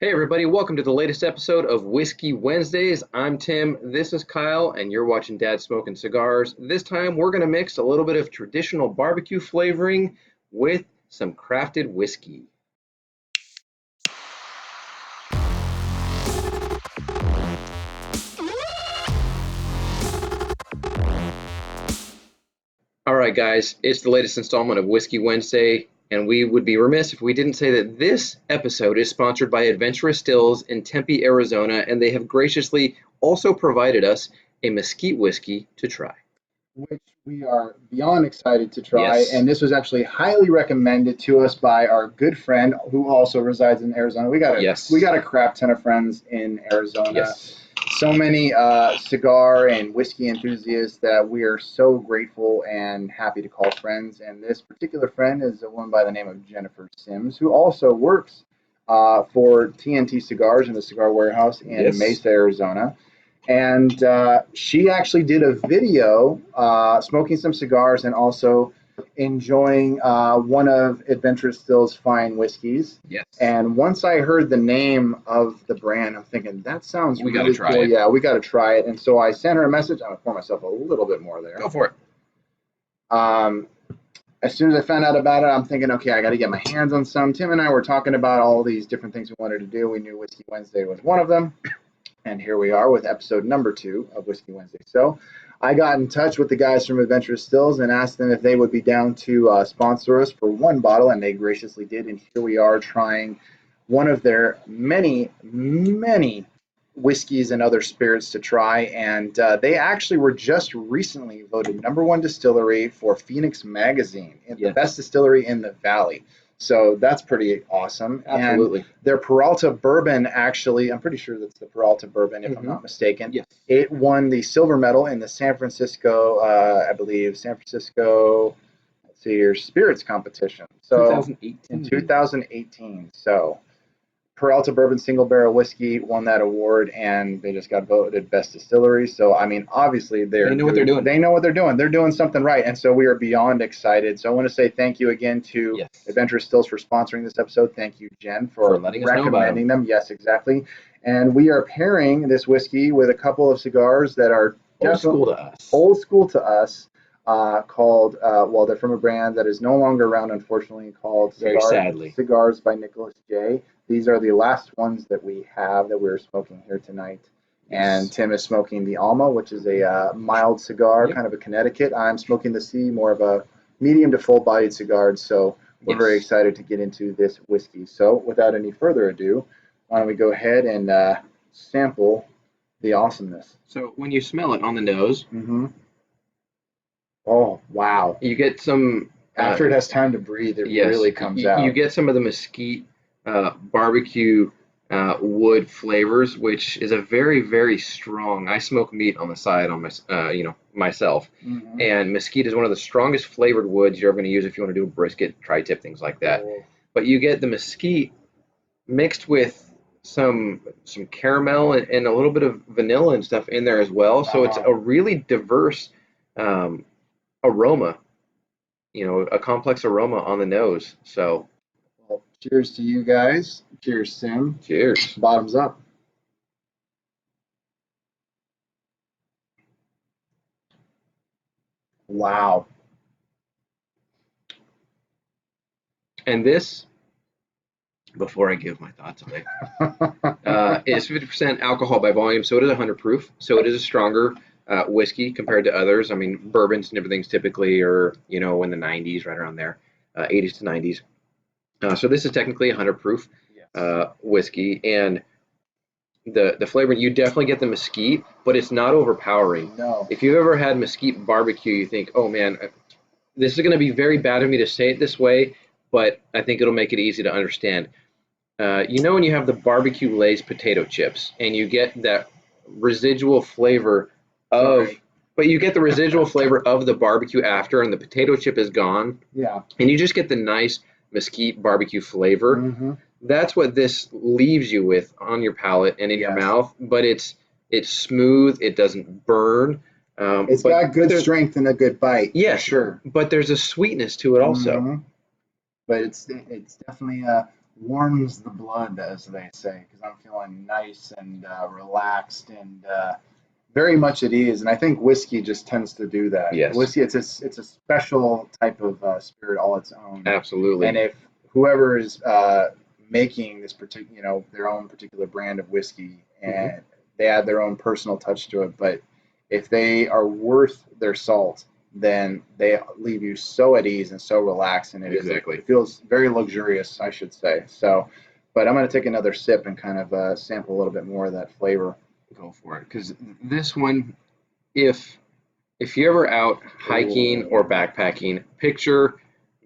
Hey everybody, welcome to the latest episode of Whiskey Wednesdays. I'm Tim, this is Kyle, and you're watching Dad Smoking Cigars. This time we're going to mix a little bit of traditional barbecue flavoring with some crafted whiskey. All right guys, it's the latest installment of Whiskey Wednesday, and we would be remiss if we didn't say that this episode is sponsored by Adventurous Stills in Tempe, Arizona, and they have graciously also provided us a Mesquite whiskey to try. Which we are beyond excited to try. Yes. And this was actually highly recommended to us by our good friend who also resides in Arizona. We got a crap ton of friends in Arizona. Yes. So many cigar and whiskey enthusiasts that we are so grateful and happy to call friends. And this particular friend is a woman by the name of Jennifer Sims, who also works for TNT Cigars in the Cigar Warehouse in Mesa, Arizona. And she actually did a video smoking some cigars and also enjoying one of Adventurous Stills' fine whiskeys. Yes. And once I heard the name of the brand, I'm thinking, that sounds we really gotta try cool. it. Yeah, we got to try it. And so I sent her a message. I'm going to pour myself a little bit more there. Go for it. As soon as I found out about it, I'm thinking, okay, I got to get my hands on some. Tim and I were talking about all these different things we wanted to do. We knew Whiskey Wednesday was one of them. And here we are with episode number 2 of Whiskey Wednesday. So I got in touch with the guys from Adventurous Stills and asked them if they would be down to sponsor us for one bottle, and they graciously did. And here we are trying one of their many, many whiskeys and other spirits to try. And they actually were just recently voted #1 distillery for Phoenix Magazine, the best distillery in the Valley. So that's pretty awesome. Absolutely. And their Peralta bourbon, actually, I'm pretty sure that's the Peralta bourbon, if I'm not mistaken. Yes. It won the silver medal in the San Francisco, let's see here, spirits competition. So 2018. In 2018. So Peralta Bourbon Single Barrel Whiskey won that award, and they just got voted best distillery. So, I mean, obviously they know what they're doing. They know what they're doing. They're doing something right, and so we are beyond excited. So I want to say thank you again to Adventurous Stills for sponsoring this episode. Thank you, Jen, for letting us know about recommending them. Yes, exactly. And we are pairing this whiskey with a couple of cigars that are old school to us. Old school to us. Called they're from a brand that is no longer around, unfortunately, called Cigars by Nicholas J. These are the last ones that we have that we're smoking here tonight. And Tim is smoking the Alma, which is a mild cigar, kind of a Connecticut. I'm smoking the C, more of a medium to full-bodied cigar. So we're very excited to get into this whiskey. So without any further ado, why don't we go ahead and sample the awesomeness. So when you smell it on the nose, oh, wow. You get some... After it has time to breathe, it really comes out. You get some of the mesquite barbecue wood flavors, which is a very, very strong... I smoke meat on the side on my, myself. And mesquite is one of the strongest flavored woods you're ever going to use if you want to do a brisket, tri-tip, things like that. But you get the mesquite mixed with some caramel and a little bit of vanilla and stuff in there as well. So it's a really diverse aroma, a complex aroma on the nose. So, well, cheers to you guys. Cheers, Sim. Cheers. Bottoms up. Wow. And this, before I give my thoughts on it, is 50% alcohol by volume, so it is 100 proof. So it is a stronger whiskey compared to others. I mean, bourbons and everything's typically are, in the 90s, right around there, 80s to 90s. So this is technically 100 proof whiskey, and the flavor, you definitely get the mesquite, but it's not overpowering. No. If you've ever had mesquite barbecue, you think, oh man, this is going to be very bad of me to say it this way, but I think it'll make it easy to understand. When you have the barbecue Lay's potato chips, and you get that residual flavor but you get the residual flavor of the barbecue after, and the potato chip is gone. Yeah. And you just get the nice mesquite barbecue flavor. That's what this leaves you with on your palate and in your mouth. But it's smooth. It doesn't burn. It's got good strength and a good bite. Yeah, sure. But there's a sweetness to it also. But it's definitely warms the blood, as they say, because I'm feeling nice and relaxed and very much at ease. And I think whiskey just tends to do that. Yes. Whiskey, it's a special type of spirit all its own. Absolutely. And if whoever is making this particular, their own particular brand of whiskey, and they add their own personal touch to it, but if they are worth their salt, then they leave you so at ease and so relaxed, and it feels very luxurious, I should say. So, but I'm going to take another sip and kind of sample a little bit more of that flavor. Go for it, because this one, if you're ever out hiking or backpacking, picture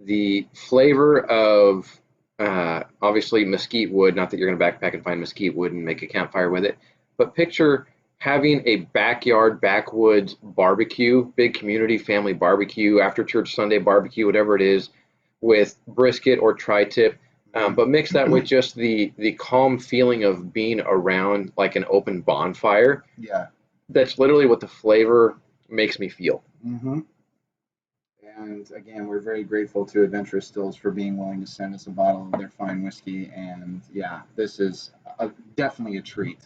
the flavor of obviously mesquite wood. Not that you're going to backpack and find mesquite wood and make a campfire with it, but picture having a backyard, backwoods barbecue, big community family barbecue, after church Sunday barbecue, whatever it is, with brisket or tri-tip. But mix that with just the calm feeling of being around like an open bonfire. Yeah. That's literally what the flavor makes me feel. Mm-hmm. And again, we're very grateful to Adventurous Stills for being willing to send us a bottle of their fine whiskey. And yeah, this is definitely a treat.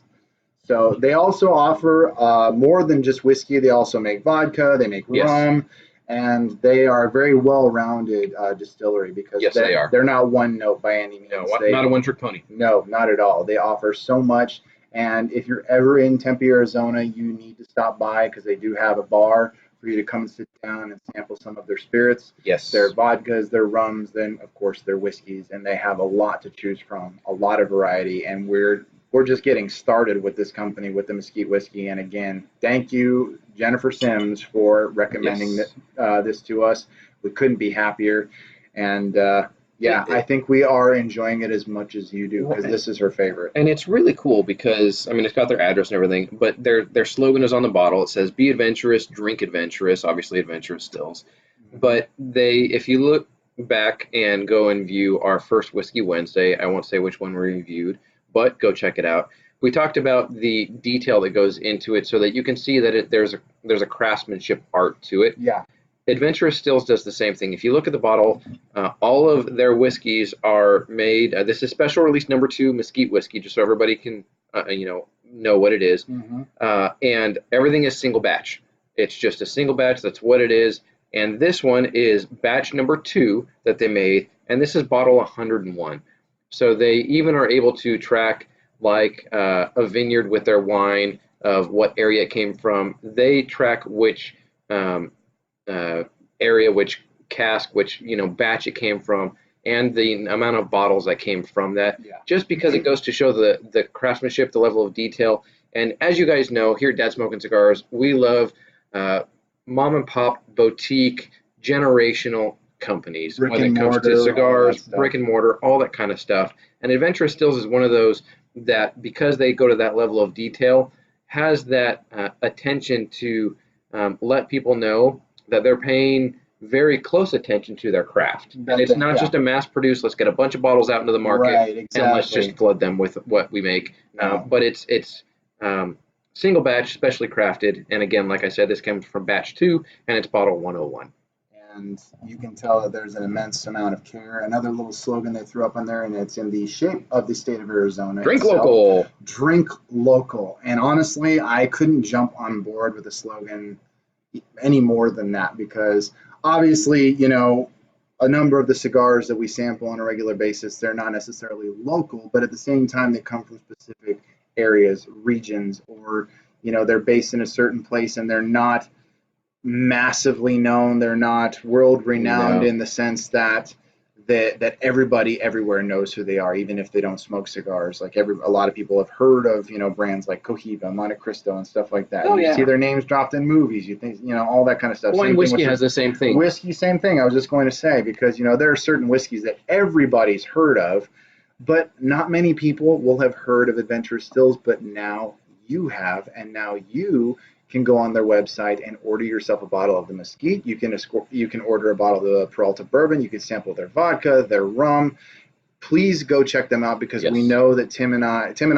So they also offer more than just whiskey. They also make vodka, they make rum, and they are a very well-rounded distillery because they are. They're not one note by any means. No, not a one-trick pony. No, not at all. They offer so much. And if you're ever in Tempe, Arizona, you need to stop by because they do have a bar for you to come and sit down and sample some of their spirits. Yes. Their vodkas, their rums, then of course their whiskeys, and they have a lot to choose from, a lot of variety. And we're just getting started with this company with the Mesquite whiskey. And again, thank you, Jennifer Sims, for recommending this to us. We couldn't be happier. And I think we are enjoying it as much as you do because this is her favorite. And it's really cool because, I mean, it's got their address and everything, but their slogan is on the bottle. It says, "Be adventurous, drink adventurous," obviously Adventurous Stills. But if you look back and go and view our first Whiskey Wednesday, I won't say which one we reviewed, but go check it out. We talked about the detail that goes into it so that you can see that there's a craftsmanship art to it. Yeah. Adventurous Stills does the same thing. If you look at the bottle, all of their whiskeys are made. This is special release number 2 Mesquite whiskey, just so everybody can know what it is. And everything is single batch. It's just a single batch. That's what it is. And this one is batch number 2 that they made, and this is bottle 101. So they even are able to track like a vineyard with their wine of what area it came from. They track which area, which cask, which batch it came from, and the amount of bottles that came from that. Just because it goes to show the craftsmanship, the level of detail. And as you guys know, here at Dad Smoking Cigars, we love mom and pop boutique generational companies when it comes to cigars, brick and mortar, all that kind of stuff. And Adventurous Stills is one of those that, because they go to that level of detail, has that attention to let people know that they're paying very close attention to their craft. And it's not just a mass produced, let's get a bunch of bottles out into the market and let's just flood them with what we make. But it's single batch, specially crafted. And again, like I said, this comes from batch 2 and it's bottle 101. And you can tell that there's an immense amount of care. Another little slogan they threw up on there, and it's in the shape of the state of Arizona. Drink local. Drink local. And honestly, I couldn't jump on board with the slogan any more than that because obviously, a number of the cigars that we sample on a regular basis, they're not necessarily local, but at the same time, they come from specific areas, regions, or, they're based in a certain place and they're not massively known. They're not world renowned in the sense that everybody everywhere knows who they are, even if they don't smoke cigars. Like a lot of people have heard of brands like Cohiba, Monte Cristo, and stuff like that. You see their names dropped in movies. You think all that kind of stuff. Wine whiskey has the same thing. Whiskey, same thing. I was just going to say because there are certain whiskeys that everybody's heard of, but not many people will have heard of Adventurous Stills. But now you have, and now you can go on their website and order yourself a bottle of the Mesquite. You can order a bottle of the Peralta bourbon. You can sample their vodka, their rum. Please go check them out because we know that Tim and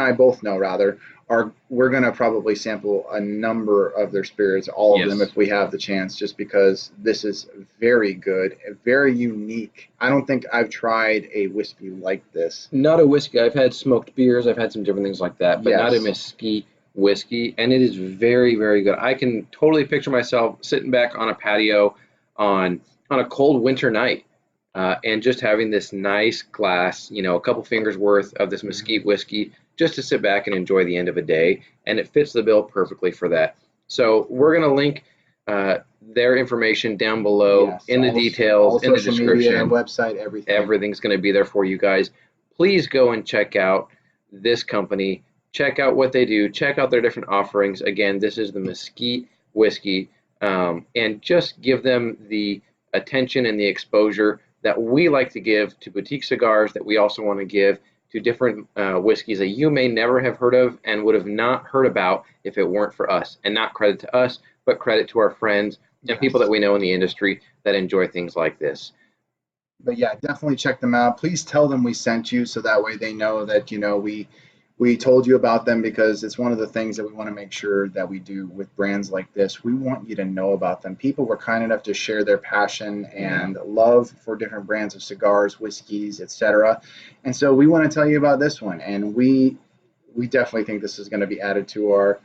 I both know rather we're going to probably sample a number of their spirits, all of them, Yes. if we have the chance, just because this is very good, very unique. I don't think I've tried a whiskey like this. Not a whiskey. I've had smoked beers. I've had some different things like that, but not a Yes. mesquite whiskey. And it is very, very good. I can totally picture myself sitting back on a patio on a cold winter night, and just having this nice glass, a couple fingers worth of this mesquite whiskey, just to sit back and enjoy the end of a day. And it fits the bill perfectly for that. So we're going to link their information down below, Yes, in the all details, in the social media, description. website, everything. Everything's going to be there for you guys. Please go and check out this company. Check out what they do. Check out their different offerings. Again, this is the Mesquite whiskey, and just give them the attention and the exposure that we like to give to boutique cigars, that we also want to give to different whiskeys that you may never have heard of and would have not heard about if it weren't for us. And not credit to us, but credit to our friends and people that we know in the industry that enjoy things like this. But yeah, definitely check them out. Please tell them we sent you, so that way they know that we told you about them, because it's one of the things that we want to make sure that we do with brands like this. We want you to know about them. People were kind enough to share their passion and love for different brands of cigars, whiskeys, etc. And so we want to tell you about this one, and we definitely think this is going to be added to our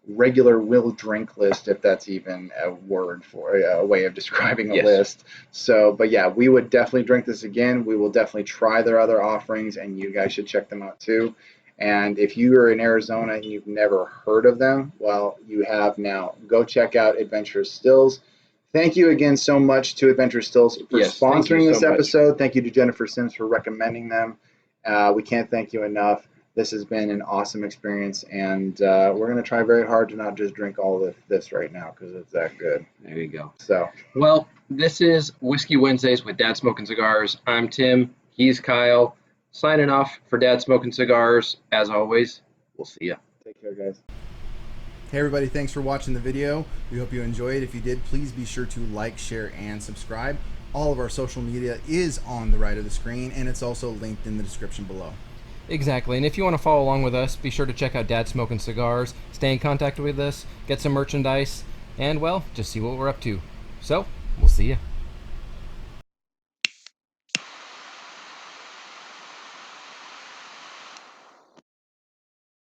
regular will drink list, if that's even a word for a way of describing a list. So, but yeah, we would definitely drink this again. We will definitely try their other offerings, and you guys should check them out too. And if you are in Arizona and you've never heard of them, well, you have now. Go check out Adventurous Stills. Thank you again so much to Adventurous Stills for sponsoring this episode. Thank you to Jennifer Sims for recommending them. We can't thank you enough. This has been an awesome experience, and we're going to try very hard to not just drink all of this right now, because it's that good. There you go. So, well, this is Whiskey Wednesdays with Dad Smoking Cigars. I'm Tim. He's Kyle. Signing off for Dad Smoking Cigars. As always, we'll see ya. Take care, guys. Hey everybody, thanks for watching the video. We hope you enjoyed. If you did, please be sure to like, share, and subscribe. All of our social media is on the right of the screen, and it's also linked in the description below. Exactly, and if you want to follow along with us, be sure to check out Dad Smoking Cigars, stay in contact with us, get some merchandise, and well, just see what we're up to. So, we'll see you.